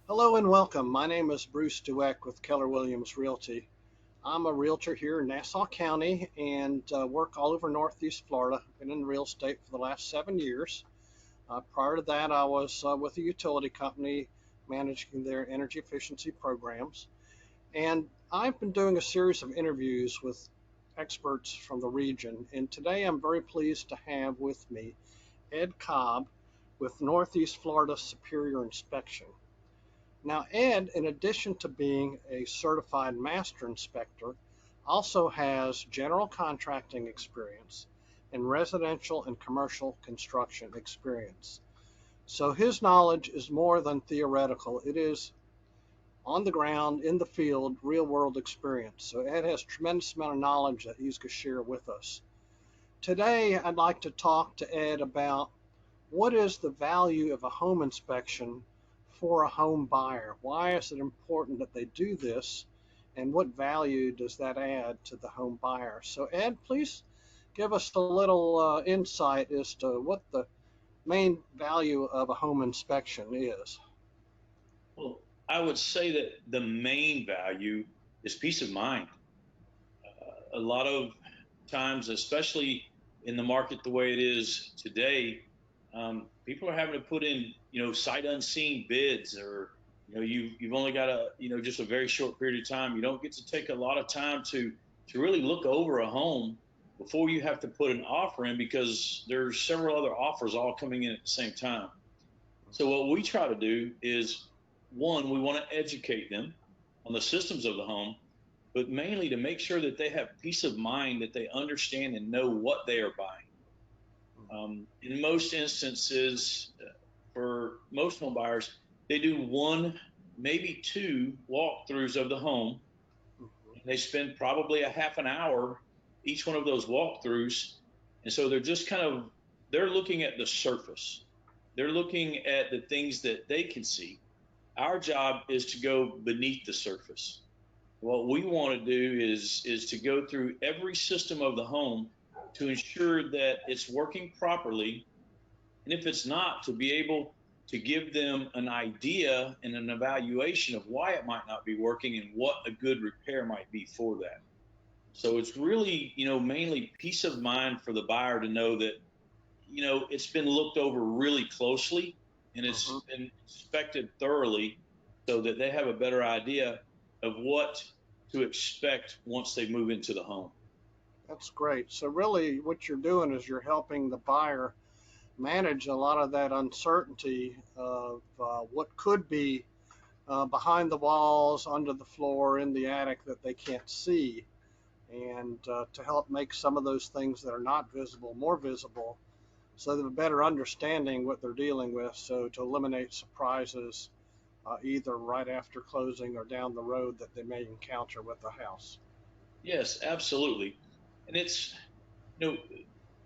Hello and welcome. My name is Bruce Dueck with Keller Williams Realty. I'm a realtor here in Nassau County and work all over Northeast Florida. I've been in real estate for the last 7 years. Prior to that, I was with a utility company managing their energy efficiency programs. And I've been doing a series of interviews with experts from the region. And today I'm very pleased to have with me Ed Cobb with Northeast Florida Superior Inspection. Now, Ed, in addition to being a certified master inspector, also has general contracting experience and residential and commercial construction experience. So his knowledge is more than theoretical. It is on the ground, in the field, real world experience. So Ed has a tremendous amount of knowledge that he's going to share with us. Today, I'd like to talk to Ed about what is the value of a home inspection for a home buyer? Why is it important that they do this? And what value does that add to the home buyer? So, Ed, please give us a little insight as to what the main value of a home inspection is. Well, I would say that the main value is peace of mind. A lot of times, especially in the market the way it is today, people are having to put in, sight unseen bids, or you've only got just a very short period of time. You don't get to take a lot of time to really look over a home before you have to put an offer in because there's several other offers all coming in at the same time. So what we try to do is one, we want to educate them on the systems of the home, but mainly to make sure that they have peace of mind, that they understand and know what they are buying. In most instances, for most home buyers, they do one, maybe two walkthroughs of the home, and they spend probably a half an hour each one of those walkthroughs, and so they're looking at the surface. They're looking at the things that they can see. Our job is to go beneath the surface. What we want to do is to go through every system of the home to ensure that it's working properly, and if it's not, to be able to give them an idea and an evaluation of why it might not be working and what a good repair might be for that. So it's really, mainly peace of mind for the buyer to know that, it's been looked over really closely and Mhm. it's been inspected thoroughly so that they have a better idea of what to expect once they move into the home. That's great. So, really, what you're doing is you're helping the buyer manage a lot of that uncertainty of what could be behind the walls, under the floor, in the attic that they can't see, and to help make some of those things that are not visible more visible so they have a better understanding what they're dealing with. So to eliminate surprises either right after closing or down the road that they may encounter with the house. Yes, absolutely. And it's, you know,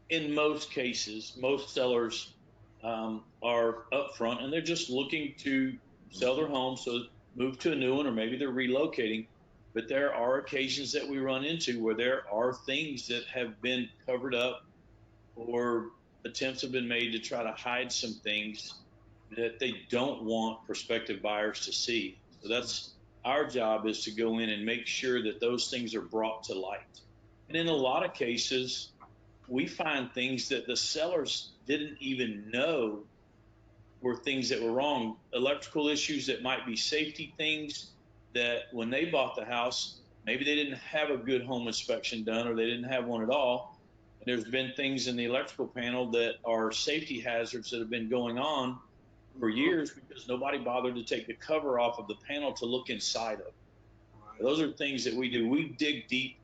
in most cases, most sellers are upfront and they're just looking to sell their home, so move to a new one, or maybe they're relocating. But there are occasions that we run into where there are things that have been covered up, or attempts have been made to try to hide some things that they don't want prospective buyers to see. So that's our job, is to go in and make sure that those things are brought to light. And in a lot of cases, we find things that the sellers didn't even know were things that were wrong. Electrical issues that might be safety things that when they bought the house, maybe they didn't have a good home inspection done, or they didn't have one at all. And there's been things in the electrical panel that are safety hazards that have been going on for Mm-hmm. years because nobody bothered to take the cover off of the panel to look inside of it. Right. Those are things that we do. We dig deep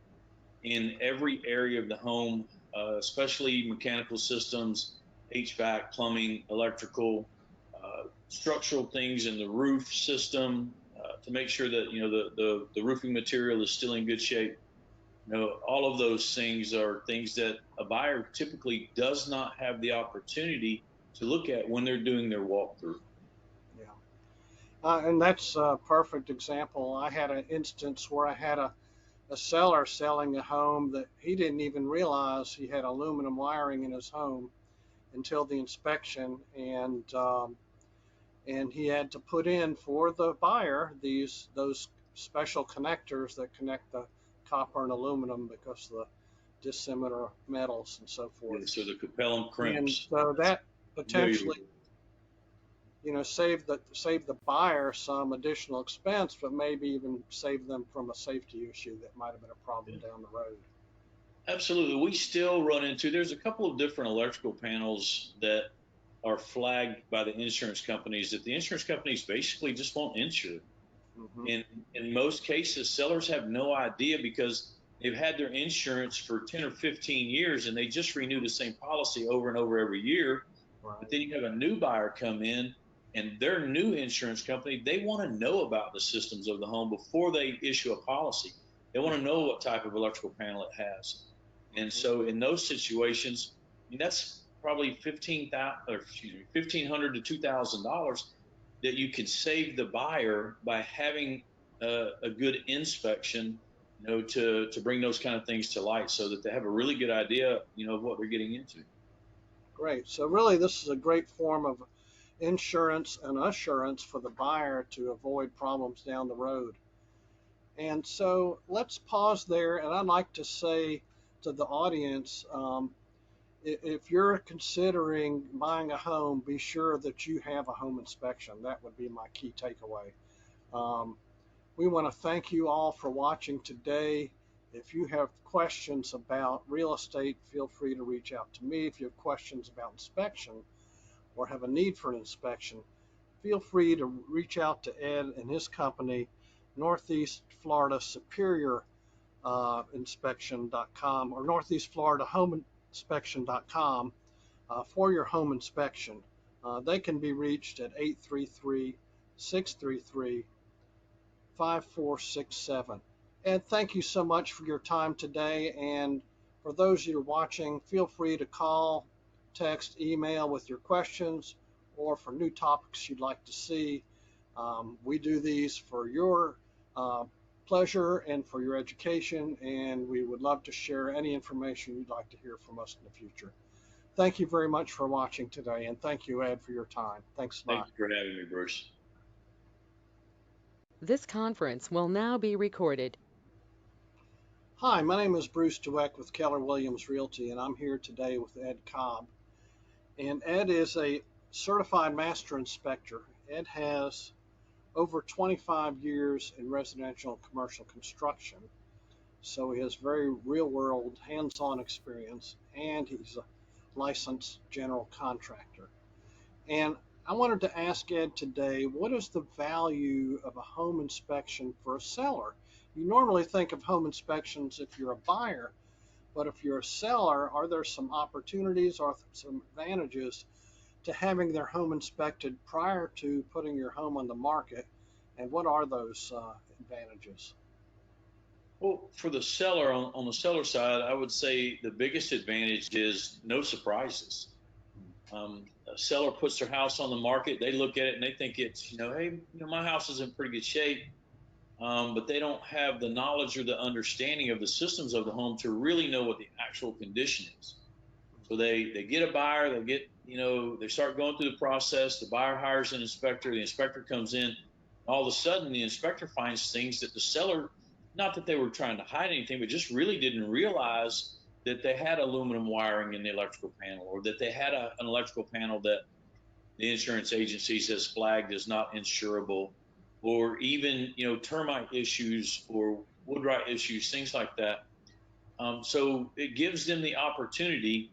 in every area of the home, especially mechanical systems, HVAC, plumbing, electrical, structural things in the roof system, to make sure that the roofing material is still in good shape. All of those things are things that a buyer typically does not have the opportunity to look at when they're doing their walkthrough. Yeah. And that's a perfect example. I had an instance where I had a seller selling a home that he didn't even realize he had aluminum wiring in his home until the inspection. And and he had to put in for the buyer those special connectors that connect the copper and aluminum because of the dissimilar metals and so Yeah, forth. so the Capellum And crimps. so that Familiar potentially, with it. save the buyer some additional expense, but maybe even save them from a safety issue that might have been a problem Yeah. down the road. Absolutely. We still run into, there's a couple of different electrical panels that are flagged by the insurance companies that the insurance companies basically just won't insure. Hmm. In most cases, sellers have no idea because they've had their insurance for 10 or 15 years and they just renew the same policy over and over every year. But Right. then you have a new buyer come in and their new insurance company, they want to know about the systems of the home before they issue a policy. They want to know what type of electrical panel it has. And Hmm. so in those situations, I mean, that's probably 1,500 to $2,000 that you could save the buyer by having a good inspection, to bring those kind of things to light so that they have a really good idea, of what they're getting into. Great. So really, this is a great form of insurance and assurance for the buyer to avoid problems down the road. And so let's pause there. And I'd like to say to the audience, if you're considering buying a home, be sure that you have a home inspection. That would be my key takeaway. Um, we want to thank you all for watching today. If you have questions about real estate, feel free to reach out to me. If you have questions about inspection or have a need for an inspection, feel free to reach out to Ed and his company, Northeast Florida Superior Inspection.com or Northeast Florida Home Inspection.com for your home inspection. They can be reached at 833 633 5467. And thank you so much for your time today. And for those of you watching, feel free to call, text, email with your questions or for new topics you'd like to see. We do these for your pleasure and for your education, and we would love to share any information you'd like to hear from us in the future. Thank you very much for watching today, and thank you, Ed, for your time. Thanks a Thank lot. you for having me, Bruce. This conference will now be recorded. Hi, my name is Bruce Dweck with Keller Williams Realty, and I'm here today with Ed Cobb. And Ed is a certified master inspector. Ed has over 25 years in residential and commercial construction, so he has very real world, hands on experience, and he's a licensed general contractor. And I wanted to ask Ed today, what is the value of a home inspection for a seller? You normally think of home inspections if you're a buyer, but if you're a seller, are there some opportunities or some advantages to having their home inspected prior to putting your home on the market? And what are those advantages? Well, for the seller, on the seller side, I would say the biggest advantage is no surprises. A seller puts their house on the market, they look at it and they think it's, hey, my house is in pretty good shape. But they don't have the knowledge or the understanding of the systems of the home to really know what the actual condition is. So they get a buyer, they start going through the process. The buyer hires an inspector, the inspector comes in. All of a sudden, the inspector finds things that the seller, not that they were trying to hide anything, but just really didn't realize that they had aluminum wiring in the electrical panel, or that they had an electrical panel that the insurance agencies has flagged as not insurable, or even termite issues or wood rot issues, things like that. So it gives them the opportunity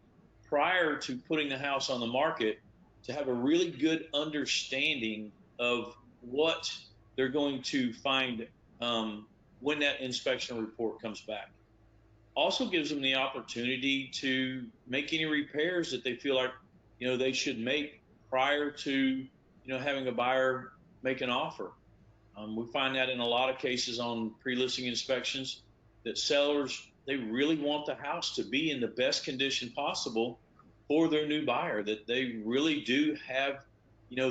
prior to putting the house on the market to have a really good understanding of what they're going to find when that inspection report comes back. Also gives them the opportunity to make any repairs that they feel like they should make prior to having a buyer make an offer. We find that in a lot of cases on pre-listing inspections that sellers, they really want the house to be in the best condition possible for their new buyer, that they really do have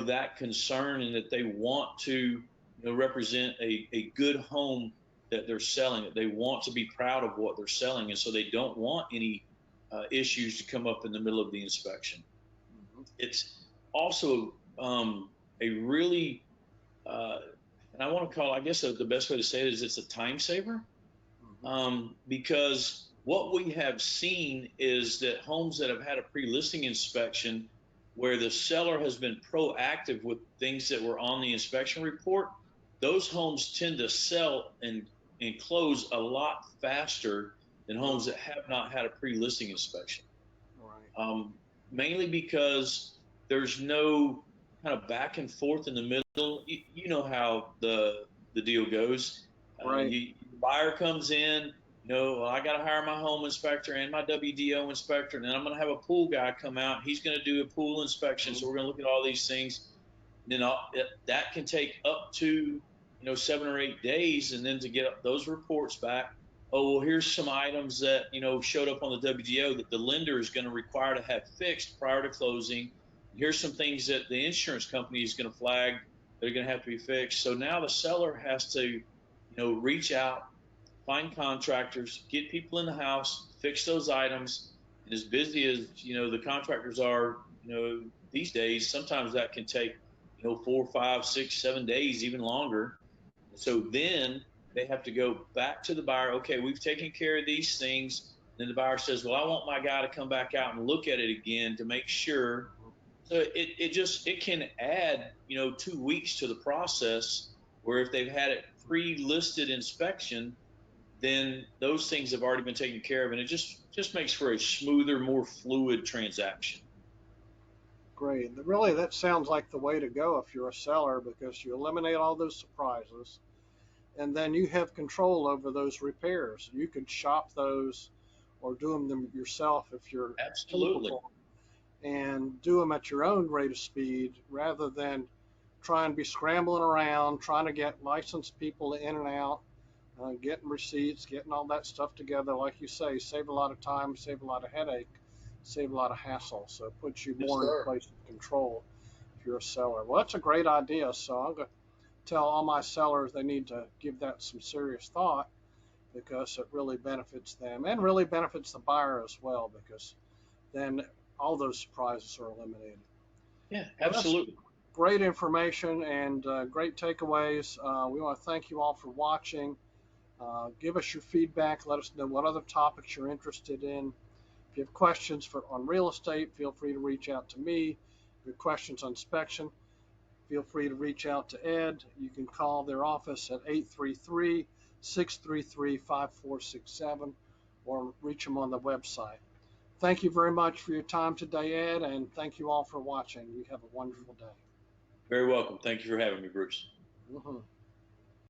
that concern, and that they want to represent a good home that they're selling, that they want to be proud of what they're selling, and so they don't want any issues to come up in the middle of the inspection. Mhm. It's also a really, and I want to call, I guess the best way to say it is it's a time saver. Because what we have seen is that homes that have had a pre-listing inspection where the seller has been proactive with things that were on the inspection report, those homes tend to sell and close a lot faster than homes that have not had a pre-listing inspection. Right. Mainly because there's no kind of back and forth in the middle. You know how the deal goes. Right. The buyer comes in, well, I got to hire my home inspector and my WDO inspector, and then I'm going to have a pool guy come out. He's going to do a pool inspection, so we're going to look at all these things. And then that can take up to 7 or 8 days, and then to get those reports back. Oh, well, here's some items that showed up on the WDO that the lender is going to require to have fixed prior to closing. Here's some things that the insurance company is going to flag that are going to have to be fixed. So now the seller has to reach out, find contractors, get people in the house, fix those items. And as busy as the contractors are these days, sometimes that can take 4, 5, 6, 7 days, even longer. So then they have to go back to the buyer. Okay, we've taken care of these things. Then the buyer says, well, I want my guy to come back out and look at it again to make sure. So it can add 2 weeks to the process, where if they've had it pre-listed inspection, then those things have already been taken care of, and it just makes for a smoother, more fluid transaction. Great. Really, that sounds like the way to go if you're a seller, because you eliminate all those surprises, and then you have control over those repairs. You could shop those or do them yourself if you're Absolutely capable, and do them at your own rate of speed rather than try and be scrambling around trying to get licensed people in and out, getting receipts, getting all that stuff together. Like you say, save a lot of time, save a lot of headache, save a lot of hassle. So it puts you more in a place of control if you're a seller. Well, that's a great idea. So I'm going to tell all my sellers they need to give that some serious thought, because it really benefits them and really benefits the buyer as well, because then all those surprises are eliminated. Yeah, absolutely. Well, great information and great takeaways. We want to thank you all for watching. Give us your feedback. Let us know what other topics you're interested in. If you have questions on real estate, feel free to reach out to me. If you have questions on inspection, feel free to reach out to Ed. You can call their office at 833-633-5467 or reach them on the website. Thank you very much for your time today, Ed, and thank you all for watching. You have a wonderful day. Very welcome. Thank you for having me, Bruce. Mm-hmm.